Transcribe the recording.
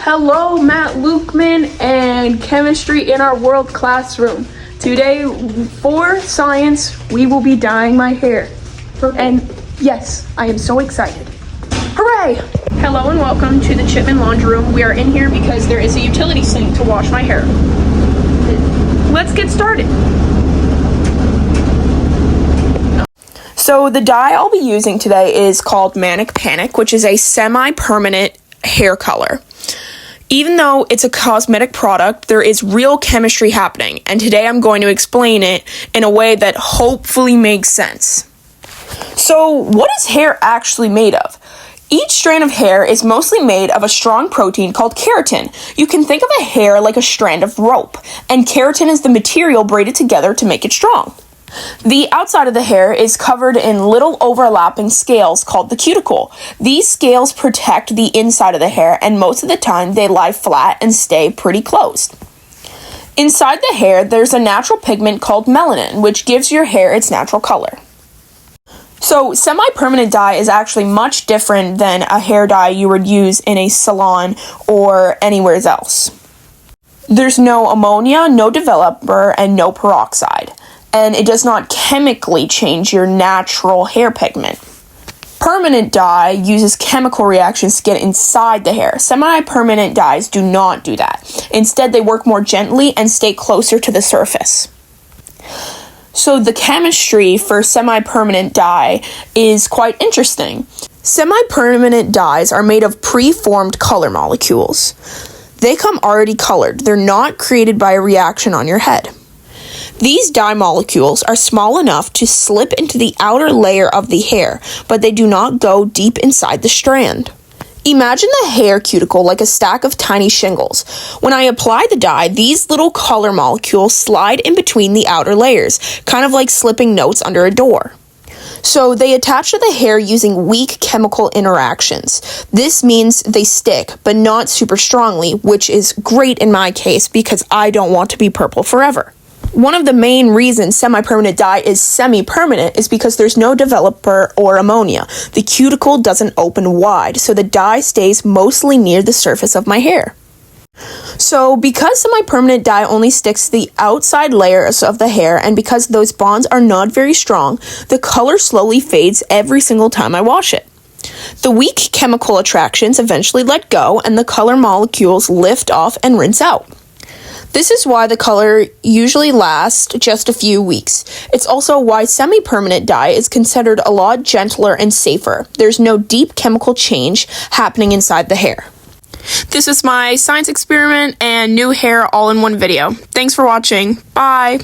Hello, Matt Lukeman and chemistry in our world classroom. Today, for science, we will be dyeing my hair. And yes, I am so excited. Hooray! Hello and welcome to the Chipman Laundry Room. We are in here because there is a utility sink to wash my hair. Let's get started. So the dye I'll be using today is called Manic Panic, which is a semi-permanent hair color. Even though it's a cosmetic product, there is real chemistry happening, and today I'm going to explain it in a way that hopefully makes sense. So, what is hair actually made of? Each strand of hair is mostly made of a strong protein called keratin. You can think of a hair like a strand of rope, and keratin is the material braided together to make it strong. The outside of the hair is covered in little overlapping scales called the cuticle. These scales protect the inside of the hair, and most of the time they lie flat and stay pretty closed. Inside the hair, there's a natural pigment called melanin, which gives your hair its natural color. So, semi-permanent dye is actually much different than a hair dye you would use in a salon or anywhere else. There's no ammonia, no developer, and no peroxide. And it does not chemically change your natural hair pigment. Permanent dye uses chemical reactions to get inside the hair. Semi-permanent dyes do not do that. Instead, they work more gently and stay closer to the surface. So the chemistry for semi-permanent dye is quite interesting. Semi-permanent dyes are made of pre-formed color molecules. They come already colored. They're not created by a reaction on your head. These dye molecules are small enough to slip into the outer layer of the hair, but they do not go deep inside the strand. Imagine the hair cuticle like a stack of tiny shingles. When I apply the dye, these little color molecules slide in between the outer layers, kind of like slipping notes under a door. So they attach to the hair using weak chemical interactions. This means they stick, but not super strongly, which is great in my case because I don't want to be purple forever. One of the main reasons semi-permanent dye is semi-permanent is because there's no developer or ammonia. The cuticle doesn't open wide, so the dye stays mostly near the surface of my hair. So because semi-permanent dye only sticks to the outside layers of the hair, and because those bonds are not very strong, the color slowly fades every single time I wash it. The weak chemical attractions eventually let go, and the color molecules lift off and rinse out. This is why the color usually lasts just a few weeks. It's also why semi-permanent dye is considered a lot gentler and safer. There's no deep chemical change happening inside the hair. This is my science experiment and new hair all in one video. Thanks for watching. Bye!